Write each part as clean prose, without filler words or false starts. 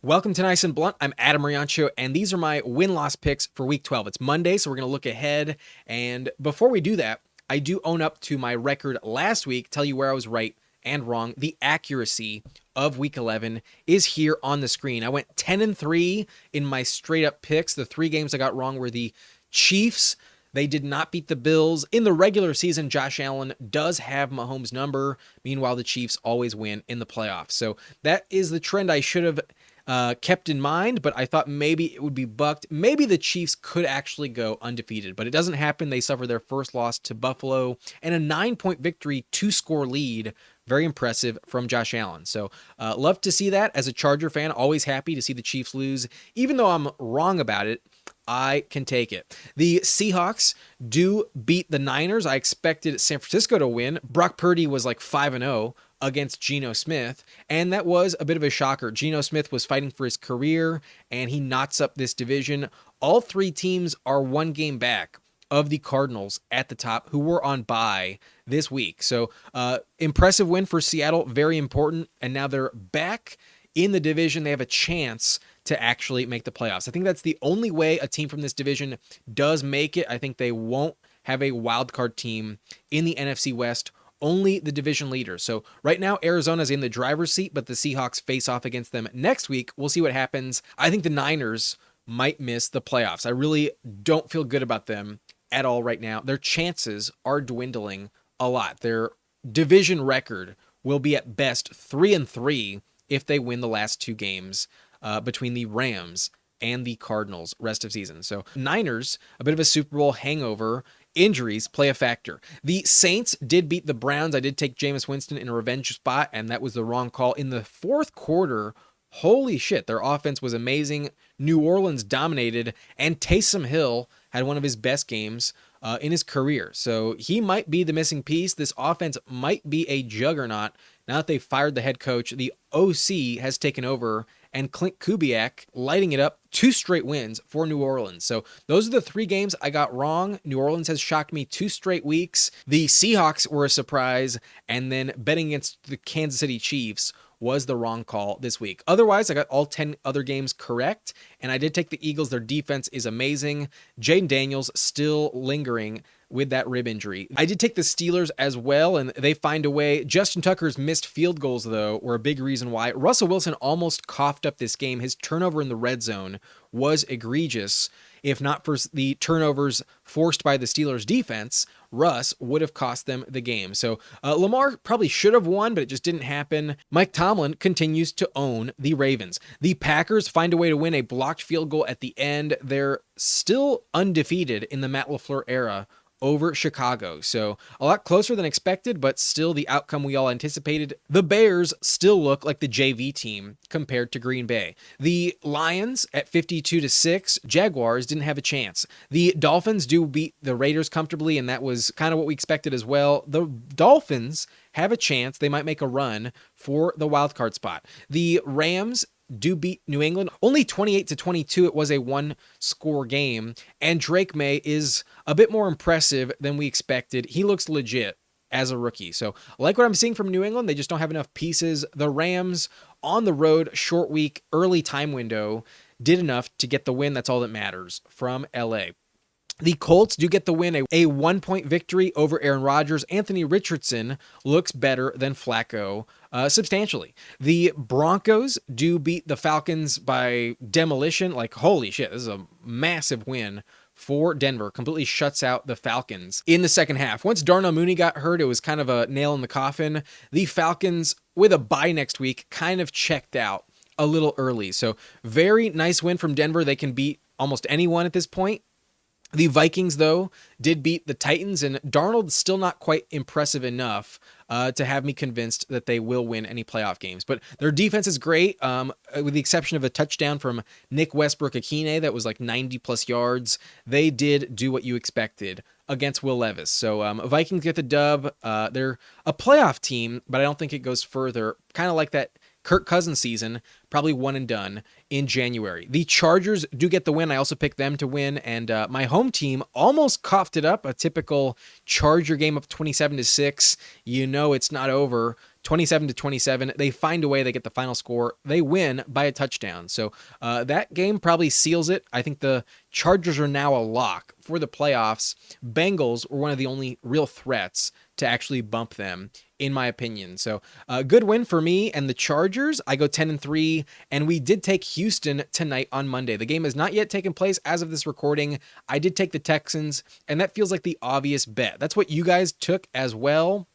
Welcome to Nice and Blunt. I'm Adam Riancho, and these are my win-loss picks for Week 12. It's Monday, so we're going to look ahead. And before we do that, I do own up to my record last week, tell you where I was right and wrong. The accuracy of Week 11 is here on the screen. I went 10-3 in my straight-up picks. The three games I got wrong were the Chiefs. They did not beat the Bills. In the regular season, Josh Allen does have Mahomes' number. Meanwhile, the Chiefs always win in the playoffs. So that is the trend I should have kept in mind, but I thought maybe it would be bucked. Maybe the Chiefs could actually go undefeated, but it doesn't happen. They suffer their first loss to Buffalo and a 9-point victory, 2-score lead. Very impressive from Josh Allen. So love to see that as a Charger fan. Always happy to see the Chiefs lose. Even though I'm wrong about it, I can take it. The Seahawks do beat the Niners. I expected San Francisco to win. Brock Purdy was like 5-0 against Geno Smith, and that was a bit of a shocker. Geno Smith was fighting for his career, and he knots up this division. All three teams are one game back of the Cardinals at the top, who were on bye this week. So impressive win for Seattle, very important, and now they're back in the division. They have a chance to actually make the playoffs. I think that's the only way a team from this division does make it. I think they won't have a wild card team in the NFC West, only the division leaders. So right now, Arizona's in the driver's seat, but the Seahawks face off against them next week. We'll see what happens. I think the Niners might miss the playoffs. I really don't feel good about them at all right now. Their chances are dwindling a lot. Their division record will be at best 3-3 if they win the last two games between the Rams and the Cardinals rest of season. So Niners, a bit of a Super Bowl hangover. Injuries play a factor. The Saints did beat the Browns. I did take Jameis Winston in a revenge spot, and that was the wrong call. In the fourth quarter, holy shit, their offense was amazing. New Orleans dominated, and Taysom Hill had one of his best games in his career. So he might be the missing piece. This offense might be a juggernaut. Now that they fired the head coach, the OC has taken over, and Clint Kubiak lighting it up, 2 straight wins for New Orleans. So those are the 3 games I got wrong. New Orleans has shocked me 2 straight weeks. The Seahawks were a surprise, and then betting against the Kansas City Chiefs was the wrong call this week. Otherwise, I got all 10 other games correct, and I did take the Eagles. Their defense is amazing. Jaden Daniels still lingering with that rib injury. I did take the Steelers as well, and they find a way. Justin Tucker's missed field goals, though, were a big reason why. Russell Wilson almost coughed up this game. His turnover in the red zone was egregious. If not for the turnovers forced by the Steelers defense, Russ would have cost them the game. So Lamar probably should have won, but it just didn't happen. Mike Tomlin continues to own the Ravens. The Packers find a way to win a blocked field goal at the end. They're still undefeated in the Matt LaFleur era over Chicago. So a lot closer than expected, but still the outcome we all anticipated. The Bears still look like the JV team compared to Green Bay. The Lions at 52-6, Jaguars didn't have a chance. The Dolphins do beat the Raiders comfortably, and that was kind of what we expected as well. The Dolphins have a chance. They might make a run for the wild card spot. The Rams do beat New England. Only 28-22. It was a 1-score game. And Drake May is a bit more impressive than we expected. He looks legit as a rookie. So I like what I'm seeing from New England. They just don't have enough pieces. The Rams on the road, short week, early time window, did enough to get the win. That's all that matters from LA. The Colts do get the win, a 1-point victory over Aaron Rodgers. Anthony Richardson looks better than Flacco substantially. The Broncos do beat the Falcons by demolition. Like, holy shit, this is a massive win for Denver. Completely shuts out the Falcons in the second half. Once Darnell Mooney got hurt, it was kind of a nail in the coffin. The Falcons, with a bye next week, kind of checked out a little early. So very nice win from Denver. They can beat almost anyone at this point. The Vikings, though, did beat the Titans, and Darnold's still not quite impressive enough to have me convinced that they will win any playoff games. But their defense is great, with the exception of a touchdown from Nick Westbrook-Akine that was like 90-plus yards. They did do what you expected against Will Levis. So Vikings get the dub. They're a playoff team, but I don't think it goes further. Kind of like that Kirk Cousins season, probably one and done in January. The Chargers do get the win. I also picked them to win, and my home team almost coughed it up. A typical Charger game up 27-6. You know it's not over 27-27. They find a way. They get the final score. They win by a touchdown. So that game probably seals it. I think the Chargers are now a lock for the playoffs. Bengals were one of the only real threats to actually bump them, in my opinion. So good win for me and the Chargers. I go 10-3, and we did take Houston tonight on Monday. The game has not yet taken place as of this recording. I did take the Texans, and that feels like the obvious bet. That's what you guys took as well.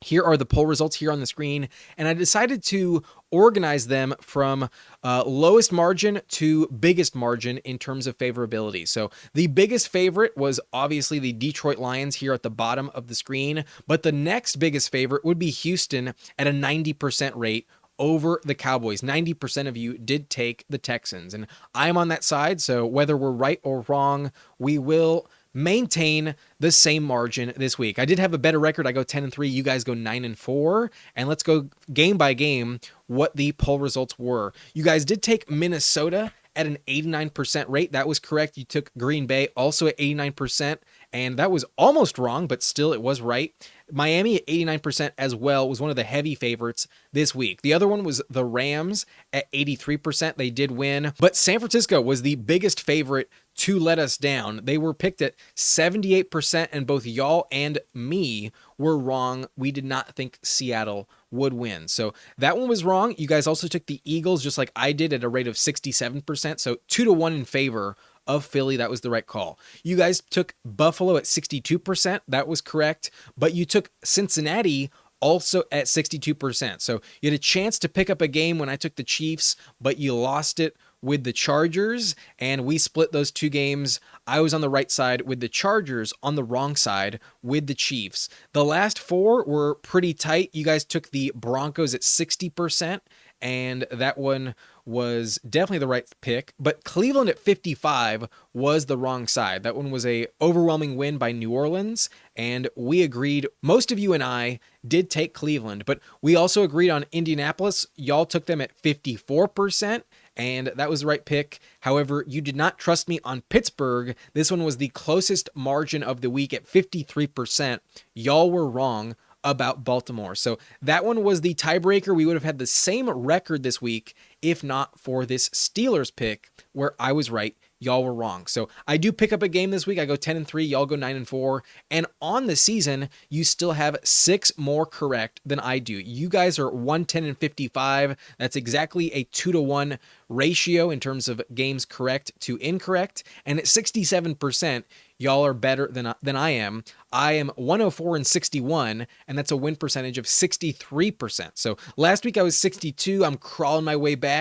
Here are the poll results here on the screen, and I decided to organize them from lowest margin to biggest margin in terms of favorability. So the biggest favorite was obviously the Detroit Lions here at the bottom of the screen, but the next biggest favorite would be Houston at a 90% rate over the Cowboys. 90% of you did take the Texans, and I'm on that side, so whether we're right or wrong, we will maintain the same margin this week. I did have a better record. I go 10-3. You guys go 9-4. And let's go game by game what the poll results were. You guys did take Minnesota at an 89% rate. That was correct. You took Green Bay also at 89%, and that was almost wrong, but still it was right. Miami at 89% as well was one of the heavy favorites this week. The other one was the Rams at 83%. They did win, but San Francisco was the biggest favorite to let us down. They were picked at 78%, and both y'all and me were wrong. We did not think Seattle would win. So that one was wrong. You guys also took the Eagles just like I did at a rate of 67%. So 2-1 in favor of Philly. That was the right call. You guys took Buffalo at 62%. That was correct. But you took Cincinnati also at 62%. So you had a chance to pick up a game when I took the Chiefs, but you lost it with the Chargers, and we split those two games. I was on the right side with the Chargers, on the wrong side with the Chiefs. The last four were pretty tight. You guys took the Broncos at 60%, and that one was definitely the right pick, but Cleveland at 55 was the wrong side. That one was a overwhelming win by New Orleans, and we agreed. Most of you and I did take Cleveland, but we also agreed on Indianapolis. Y'all took them at 54%, and that was the right pick. However, you did not trust me on Pittsburgh. This one was the closest margin of the week at 53%. Y'all were wrong about Baltimore. So that one was the tiebreaker. We would have had the same record this week if not for this Steelers pick where I was right, y'all were wrong. So I do pick up a game this week. I go 10-3, y'all go 9-4. And on the season, you still have 6 more correct than I do. You guys are 110-55. That's exactly a 2-1 ratio in terms of games correct to incorrect. And at 67%, y'all are better than I am. I am 104-61, and that's a win percentage of 63%. So last week I was 62. I'm crawling my way back.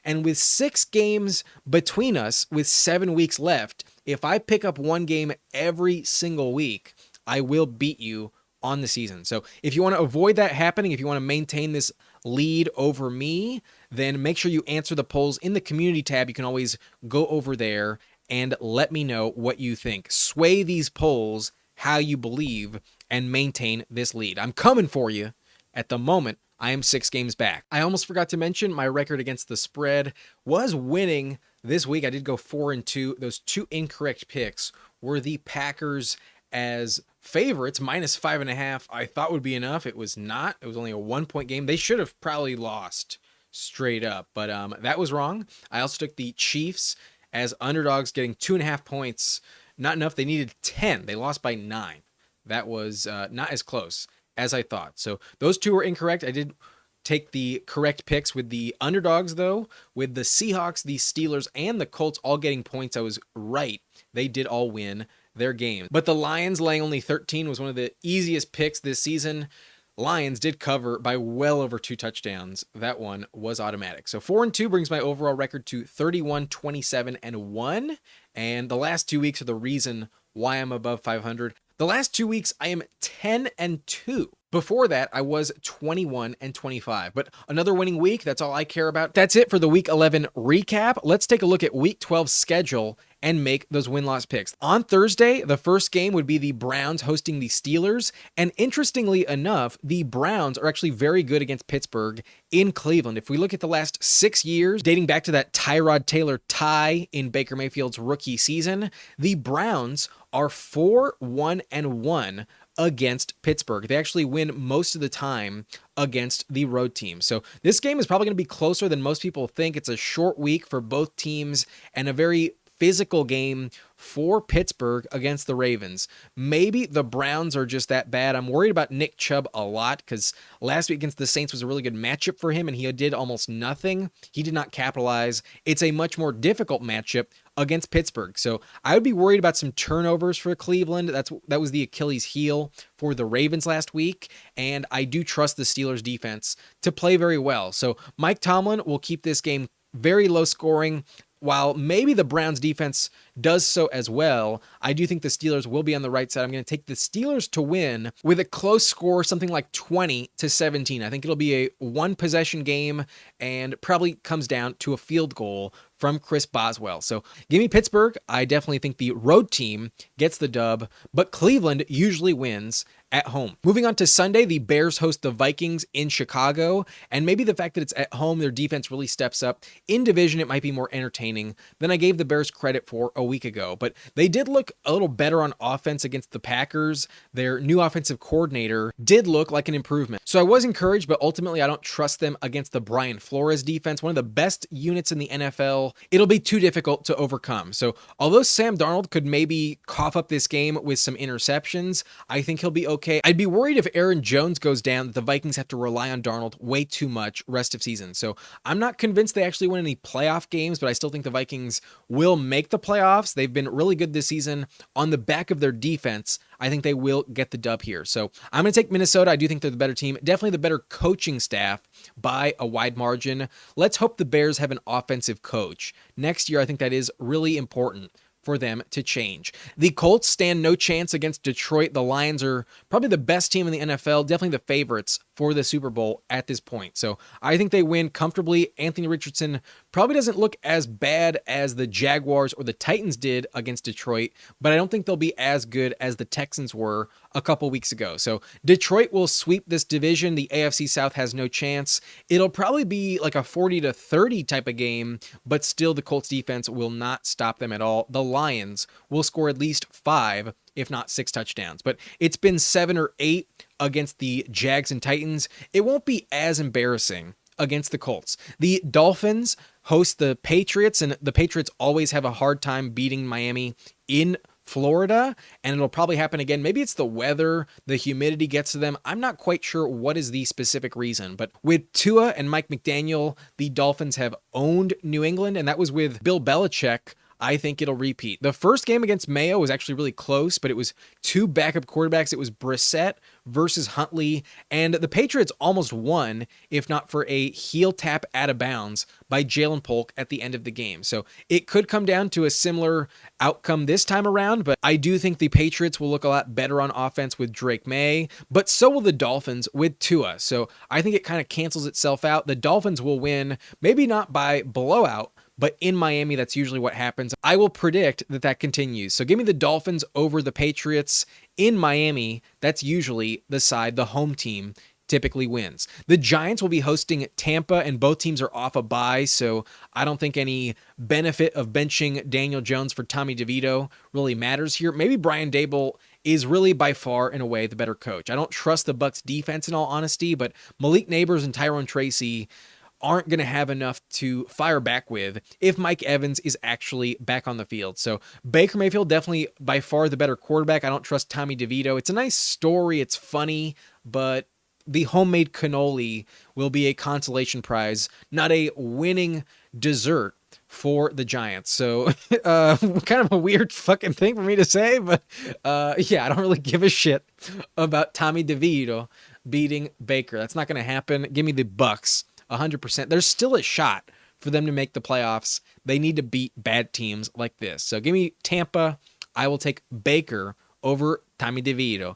And with 6 games between us, with 7 weeks left, if I pick up one game every single week, I will beat you on the season. So if you want to avoid that happening, if you want to maintain this lead over me, then make sure you answer the polls in the community tab. You can always go over there and let me know what you think. Sway these polls how you believe and maintain this lead. I'm coming for you. At the moment, I am 6 games back. I almost forgot to mention my record against the spread was winning this week. I did go 4-2. Those 2 incorrect picks were the Packers as favorites, -5.5. I thought would be enough. It was not. It was only a 1-point game. They should have probably lost straight up, but that was wrong. I also took the Chiefs as underdogs, getting 2.5 points. Not enough. They needed 10. They lost by 9. That was not as close as I thought. So those 2 were incorrect. I did take the correct picks with the underdogs, though. With the Seahawks, the Steelers, and the Colts all getting points, I was right. They did all win their games. But the Lions laying only 13 was one of the easiest picks this season. Lions did cover by well over 2 touchdowns. That one was automatic. So 4-2 brings my overall record to 31-27-1. And the last 2 weeks are the reason why I'm above 500. The last 2 weeks, I am 10-2. Before that, I was 21-25. But another winning week, that's all I care about. That's it for the Week 11 recap. Let's take a look at Week 12 schedule and make those win-loss picks. On Thursday, the first game would be the Browns hosting the Steelers. And interestingly enough, the Browns are actually very good against Pittsburgh in Cleveland. If we look at the last 6 years, dating back to that Tyrod Taylor tie in Baker Mayfield's rookie season, the Browns are 4-1-1 against Pittsburgh. They actually win most of the time against the road team. So this game is probably going to be closer than most people think. It's a short week for both teams and a very physical game for Pittsburgh against the Ravens. Maybe the Browns are just that bad. I'm worried about Nick Chubb a lot because last week against the Saints was a really good matchup for him and he did almost nothing. He did not capitalize. It's a much more difficult matchup against Pittsburgh. So I would be worried about some turnovers for Cleveland. That was the Achilles heel for the Ravens last week, and I do trust the Steelers defense to play very well. So Mike Tomlin will keep this game very low scoring. While maybe the Browns defense does so as well, I do think the Steelers will be on the right side. I'm going to take the Steelers to win with a close score, something like 20-17. I think it'll be a one possession game and probably comes down to a field goal from Chris Boswell. So give me Pittsburgh. I definitely think the road team gets the dub, but Cleveland usually wins at home. Moving on to Sunday, the Bears host the Vikings in Chicago, and maybe the fact that it's at home, their defense really steps up. In division, it might be more entertaining than I gave the Bears credit for a week ago, but they did look a little better on offense against the Packers. Their new offensive coordinator did look like an improvement. So I was encouraged, but ultimately I don't trust them against the Brian Flores defense, one of the best units in the NFL. It'll be too difficult to overcome. So although Sam Darnold could maybe cough up this game with some interceptions, I think he'll be okay. I'd be worried if Aaron Jones goes down that the Vikings have to rely on Darnold way too much rest of season. So I'm not convinced they actually win any playoff games, but I still think the Vikings will make the playoffs. They've been really good this season on the back of their defense. I think they will get the dub here. So I'm going to take Minnesota. I do think they're the better team. Definitely the better coaching staff by a wide margin. Let's hope the Bears have an offensive coach. Next year, I think that is really important for them to change. The Colts stand no chance against Detroit. The Lions are probably the best team in the NFL, definitely the favorites for the Super Bowl at this point. So I think they win comfortably. Anthony Richardson probably doesn't look as bad as the Jaguars or the Titans did against Detroit, but I don't think they'll be as good as the Texans were a couple weeks ago. So Detroit will sweep this division. The AFC South has no chance. It'll probably be like a 40-30 type of game, but still the Colts defense will not stop them at all. The Lions will score at least 5, if not 6 touchdowns, but it's been 7 or 8 against the Jags and Titans. It won't be as embarrassing against the Colts. The Dolphins host the Patriots, and the Patriots always have a hard time beating Miami in Florida, and it'll probably happen again. Maybe it's the weather, the humidity gets to them. I'm not quite sure what is the specific reason, but with Tua and Mike McDaniel, the Dolphins have owned New England, and that was with Bill Belichick. I think it'll repeat. The first game against Mayo was actually really close, but it was 2 backup quarterbacks. It was Brissett versus Huntley, and the Patriots almost won, if not for a heel tap out of bounds by Jalen Polk at the end of the game. So it could come down to a similar outcome this time around, but I do think the Patriots will look a lot better on offense with Drake May, but so will the Dolphins with Tua. So I think it kind of cancels itself out. The Dolphins will win, maybe not by blowout, but in Miami, that's usually what happens. I will predict that that continues. So give me the Dolphins over the Patriots in Miami. That's usually the side the home team typically wins. The Giants will be hosting Tampa, and both teams are off a bye, so I don't think any benefit of benching Daniel Jones for Tommy DeVito really matters here. Maybe Brian Daboll is really by far, in a way, the better coach. I don't trust the Bucs defense in all honesty, but Malik Neighbors and Tyrone Tracy aren't going to have enough to fire back with if Mike Evans is actually back on the field. So Baker Mayfield, definitely by far the better quarterback. I don't trust Tommy DeVito. It's a nice story. It's funny, but the homemade cannoli will be a consolation prize, not a winning dessert for the Giants. So kind of a weird fucking thing for me to say, but yeah, I don't really give a shit about Tommy DeVito beating Baker. That's not going to happen. Give me the Bucs. 100%. There's still a shot for them to make the playoffs. They need to beat bad teams like this. So give me Tampa. I will take Baker over Tommy DeVito.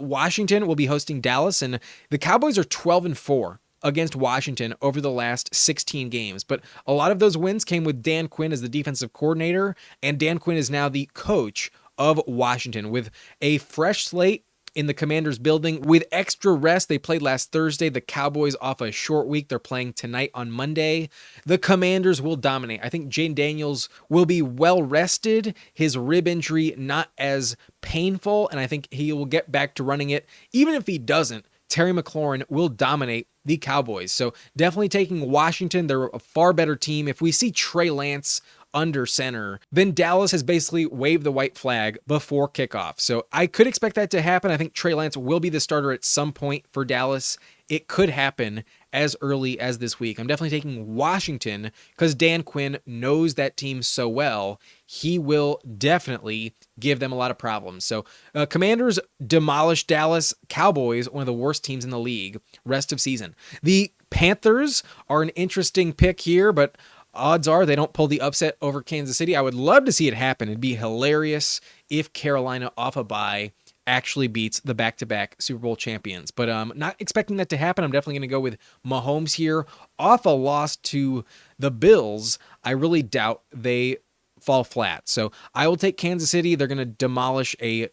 Washington will be hosting Dallas, and the Cowboys are 12-4 against Washington over the last 16 games. But a lot of those wins came with Dan Quinn as the defensive coordinator, and Dan Quinn is now the coach of Washington with a fresh slate in the Commanders building with extra rest. They played last Thursday. The Cowboys off a short week. They're playing tonight on Monday. The Commanders will dominate. I think Jane Daniels will be well rested. His rib injury not as painful, and I think he will get back to running it. Even if he doesn't, Terry McLaurin will dominate the Cowboys. So definitely taking Washington. They're a far better team. If we see Trey Lance under center, then Dallas has basically waved the white flag before kickoff. So I could expect that to happen. I think Trey Lance will be the starter at some point for Dallas. It could happen as early as this week. I'm definitely taking Washington because Dan Quinn knows that team so well. He will definitely give them a lot of problems. So Commanders demolish Dallas. Cowboys, one of the worst teams in the league, rest of season. The Panthers are an interesting pick here, but odds are they don't pull the upset over Kansas City. I would love to see it happen. It'd be hilarious if Carolina off a bye actually beats the back-to-back Super Bowl champions. But not expecting that to happen. I'm definitely going to go with Mahomes here. Off a loss to the Bills, I really doubt they fall flat. So I will take Kansas City. They're going to demolish a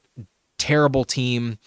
terrible team.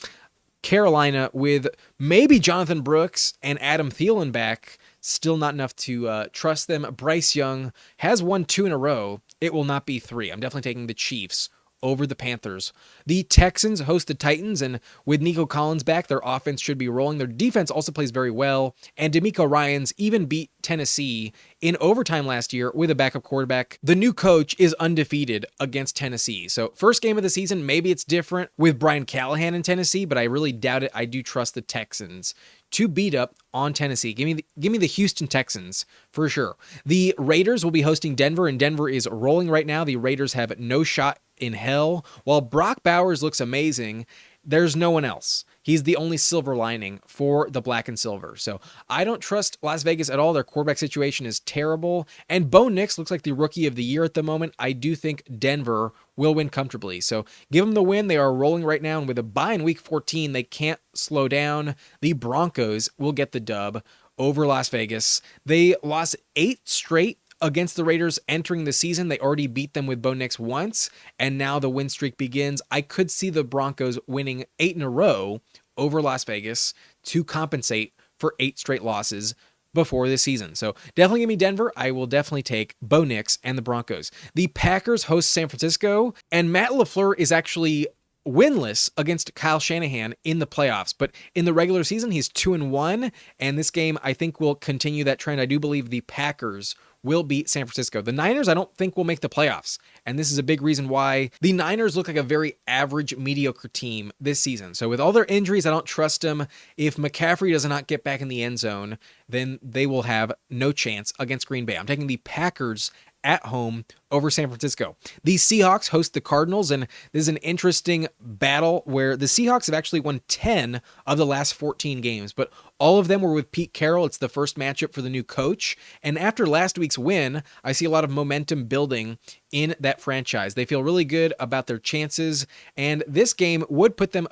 Carolina with maybe Jonathan Brooks and Adam Thielen back, still not enough to trust them. Bryce Young has won 2 in a row. It will not be 3. I'm definitely taking the Chiefs over the Panthers. The Texans host the Titans, and with Nico Collins back, their offense should be rolling. Their defense also plays very well, and DeMeco Ryans even beat Tennessee in overtime last year with a backup quarterback. The new coach is undefeated against Tennessee. So first game of the season, maybe it's different with Brian Callahan in Tennessee, but I really doubt it. I do trust the Texans to beat up on Tennessee. Give me the Houston Texans for sure. The Raiders will be hosting Denver, and Denver is rolling right now. The Raiders have no shot in hell. While Brock Bowers looks amazing, there's no one else. He's the only silver lining for the black and silver. So I don't trust Las Vegas at all. Their quarterback situation is terrible. And Bo Nix looks like the rookie of the year at the moment. I do think Denver will win comfortably. So give them the win. They are rolling right now. And with a bye in week 14, they can't slow down. The Broncos will get the dub over Las Vegas. They lost 8 straight against the Raiders entering the season. They already beat them with Bo Nix once, and now the win streak begins. I could see the Broncos winning 8 in a row over Las Vegas to compensate for 8 straight losses before this season. So definitely give me Denver. I will definitely take Bo Nix and the Broncos. The Packers host San Francisco, and Matt LaFleur is actually winless against Kyle Shanahan in the playoffs, but in the regular season, he's 2-1, and this game, I think, will continue that trend. I do believe the Packers will beat San Francisco. The Niners, I don't think will make the playoffs, and this is a big reason why. The Niners look like a very average, mediocre team this season. So with all their injuries, I don't trust them. If McCaffrey does not get back in the end zone, then they will have no chance against Green Bay. I'm taking the Packers at home over San Francisco. The Seahawks host the Cardinals, and this is an interesting battle where the Seahawks have actually won 10 of the last 14 games, but all of them were with Pete Carroll. It's the first matchup for the new coach, and after last week's win, I see a lot of momentum building in that franchise. They feel really good about their chances, and this game would put them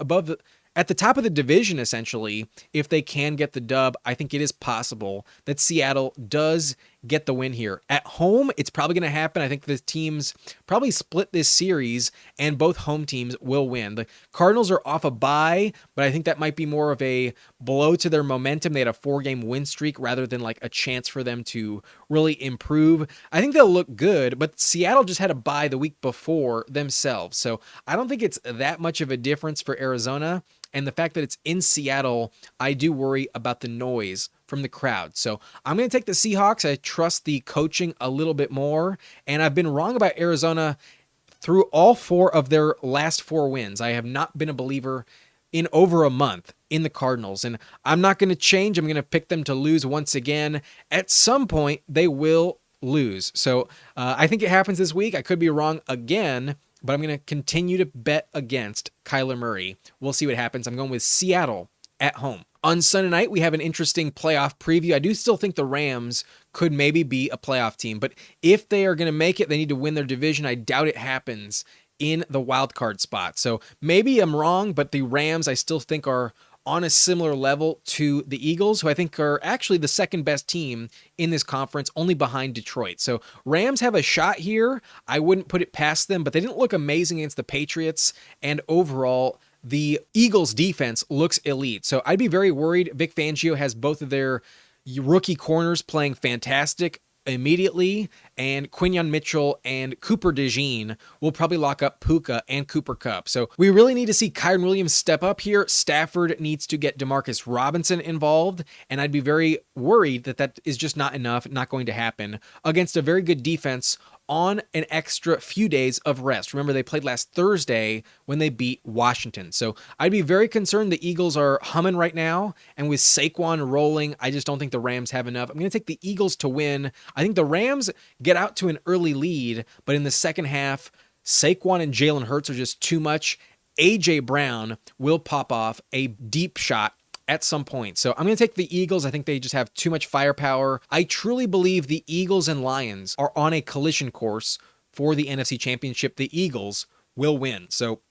at the top of the division, essentially. If they can get the dub, I think it is possible that Seattle does get the win here. At home, it's probably going to happen. I think the teams probably split this series, and both home teams will win. The Cardinals are off a bye, but I think that might be more of a blow to their momentum. They had a 4-game win streak rather than like a chance for them to really improve. I think they'll look good, but Seattle just had a bye the week before themselves. So I don't think it's that much of a difference for Arizona. And the fact that it's in Seattle, I do worry about the noise from the crowd. So I'm going to take the Seahawks. I trust the coaching a little bit more. And I've been wrong about Arizona through all 4 of their last 4 wins. I have not been a believer in over a month in the Cardinals. And I'm not going to change. I'm going to pick them to lose once again. At some point, they will lose. So I think it happens this week. I could be wrong again, but I'm going to continue to bet against Kyler Murray. We'll see what happens. I'm going with Seattle at home. On Sunday night, we have an interesting playoff preview. I do still think the Rams could maybe be a playoff team, but if they are going to make it, they need to win their division. I doubt it happens in the wild card spot. So maybe I'm wrong, but the Rams I still think are on a similar level to the Eagles, who I think are actually the second best team in this conference, only behind Detroit. So Rams have a shot here. I wouldn't put it past them, but they didn't look amazing against the Patriots, and overall, the Eagles defense looks elite. So I'd be very worried. Vic Fangio has both of their rookie corners playing fantastic immediately, and Quinyon Mitchell and Cooper DeJean will probably lock up Puka and Cooper Kupp. So we really need to see Kyren Williams step up here. Stafford needs to get Demarcus Robinson involved, and I'd be very worried that that is just not enough, not going to happen against a very good defense on an extra few days of rest. Remember, they played last Thursday when they beat Washington. So I'd be very concerned. The Eagles are humming right now, and with Saquon rolling, I just don't think the Rams have enough. I'm going to take the Eagles to win. I think the Rams get out to an early lead, but in the second half, Saquon and Jalen Hurts are just too much. A.J. Brown will pop off a deep shot at some point. So I'm going to take the Eagles. I think they just have too much firepower. I truly believe the Eagles and Lions are on a collision course for the NFC Championship. The Eagles will win. So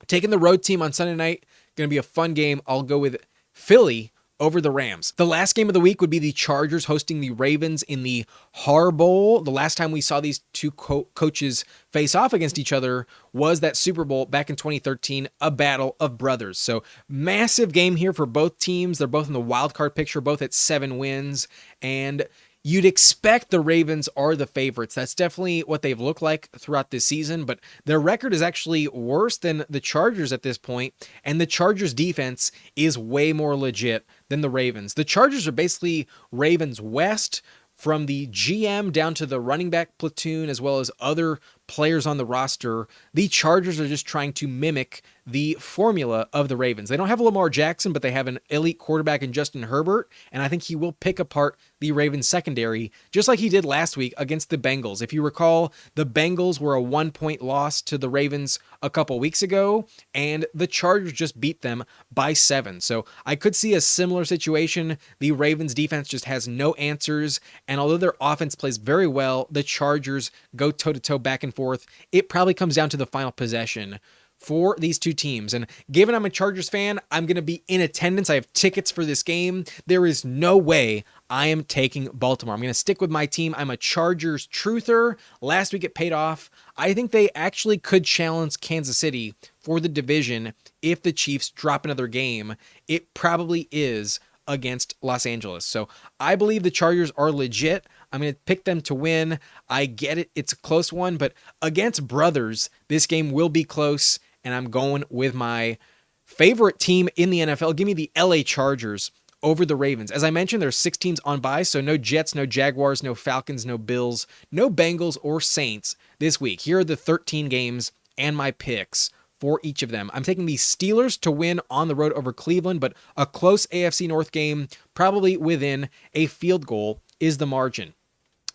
taking the road team on Sunday night, going to be a fun game. I'll go with Philly over the Rams. The last game of the week would be the Chargers hosting the Ravens in the Har Bowl. The last time we saw these two coaches face off against each other was that Super Bowl back in 2013, a battle of brothers. So massive game here for both teams. They're both in the wild card picture, both at 7 wins, and you'd expect the Ravens are the favorites. That's definitely what they've looked like throughout this season, but their record is actually worse than the Chargers at this point, and the Chargers defense is way more legit than the Ravens. The Chargers are basically Ravens West, from the GM down to the running back platoon, as well as other players on the roster. The Chargers are just trying to mimic the formula of the Ravens. They don't have Lamar Jackson, but they have an elite quarterback in Justin Herbert, and I think he will pick apart the Ravens secondary, just like he did last week against the Bengals. If you recall, the Bengals were a 1-point loss to the Ravens a couple weeks ago, and the Chargers just beat them by 7. So I could see a similar situation. The Ravens defense just has no answers, and although their offense plays very well, the Chargers go toe-to-toe back and forth. It probably comes down to the final possession for these two teams. And given I'm a Chargers fan, I'm going to be in attendance. I have tickets for this game. There is no way I am taking Baltimore. I'm going to stick with my team. I'm a Chargers truther. Last week it paid off. I think they actually could challenge Kansas City for the division if the Chiefs drop another game. It probably is against Los Angeles. So I believe the Chargers are legit. I'm going to pick them to win. I get it. It's a close one, but against brothers, this game will be close, and I'm going with my favorite team in the NFL. Give me the LA Chargers over the Ravens. As I mentioned, there's 6 teams on bye, so no Jets, no Jaguars, no Falcons, no Bills, no Bengals or Saints this week. Here are the 13 games and my picks for each of them. I'm taking the Steelers to win on the road over Cleveland, but a close AFC North game, probably within a field goal, is the margin.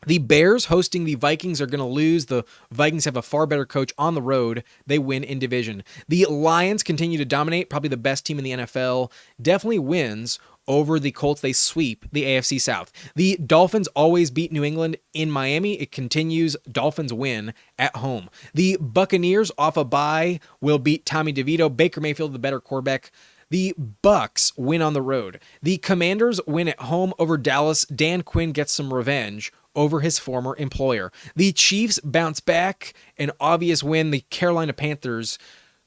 The Bears hosting the Vikings are going to lose. The Vikings have a far better coach on the road. They win in division. The Lions continue to dominate, probably the best team in the NFL. Definitely wins over the Colts. They sweep the AFC South. The Dolphins always beat New England in Miami. It continues. Dolphins win at home. The Buccaneers off a bye will beat Tommy DeVito. Baker Mayfield, the better quarterback. The Bucs win on the road. The Commanders win at home over Dallas. Dan Quinn gets some revenge over his former employer. The Chiefs bounce back, an obvious win. The Carolina Panthers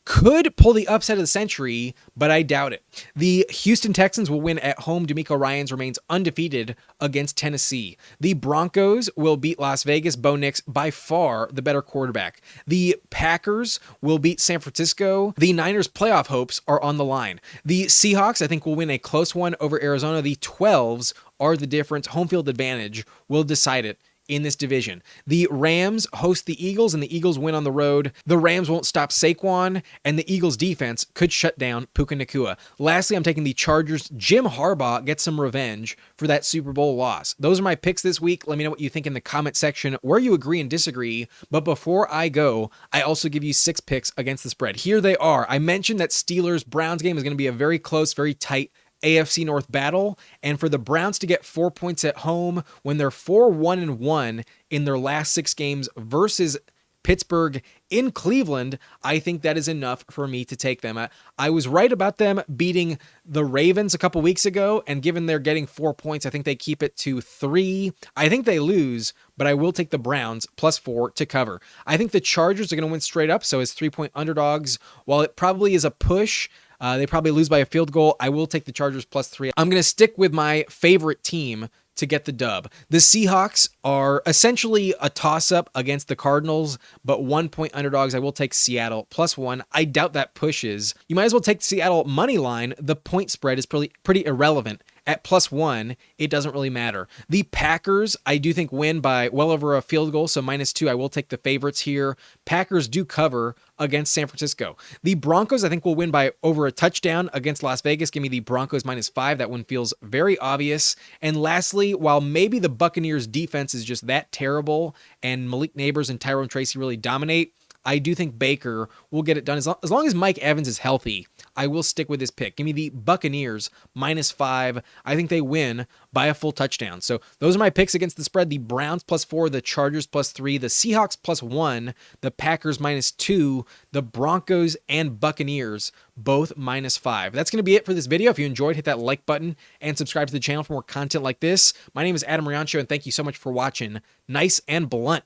could pull the upset of the century, but I doubt it. The Houston Texans will win at home. DeMeco Ryans remains undefeated against Tennessee. The Broncos will beat Las Vegas. Bo Nix, by far the better quarterback. The Packers will beat San Francisco. The Niners' playoff hopes are on the line. The Seahawks, I think, will win a close one over Arizona. The 12s are the difference. Home field advantage will decide it in this division. The Rams host the Eagles, and the Eagles win on the road. The Rams won't stop Saquon, and the Eagles defense could shut down Puka Nacua. Lastly, I'm taking the Chargers. Jim Harbaugh gets some revenge for that Super Bowl loss. Those are my picks this week. Let me know what you think in the comment section, where you agree and disagree. But before I go, I also give you 6 picks against the spread. Here they are. I mentioned that Steelers-Browns game is going to be a very close, very tight AFC North battle, and for the Browns to get 4 points at home when they're 4-1-1 in their last 6 games versus Pittsburgh in Cleveland, I think that is enough for me to take them. I was right about them beating the Ravens a couple weeks ago, and given they're getting 4 points, I think they keep it to 3. I think they lose, but I will take the Browns +4 to cover. I think the Chargers are going to win straight up, so as 3-point underdogs, while it probably is a push, they probably lose by a field goal. I will take the Chargers +3. I'm going to stick with my favorite team to get the dub. The Seahawks are essentially a toss-up against the Cardinals, but 1-point underdogs. I will take Seattle +1. I doubt that pushes. You might as well take Seattle money line. The point spread is pretty irrelevant. At +1, it doesn't really matter. The Packers, I do think, win by well over a field goal, so -2. I will take the favorites here. Packers do cover against San Francisco. The Broncos, I think, will win by over a touchdown against Las Vegas. Give me the Broncos -5. That one feels very obvious. And lastly, while maybe the Buccaneers defense is just that terrible and Malik Neighbors and Tyrone Tracy really dominate, I do think Baker will get it done. As long as Mike Evans is healthy, I will stick with this pick. Give me the Buccaneers -5. I think they win by a full touchdown. So those are my picks against the spread. The Browns +4, the Chargers +3, the Seahawks +1, the Packers -2, the Broncos and Buccaneers both -5. That's going to be it for this video. If you enjoyed, hit that like button and subscribe to the channel for more content like this. My name is Adam Riancho, and thank you so much for watching. Nice and blunt.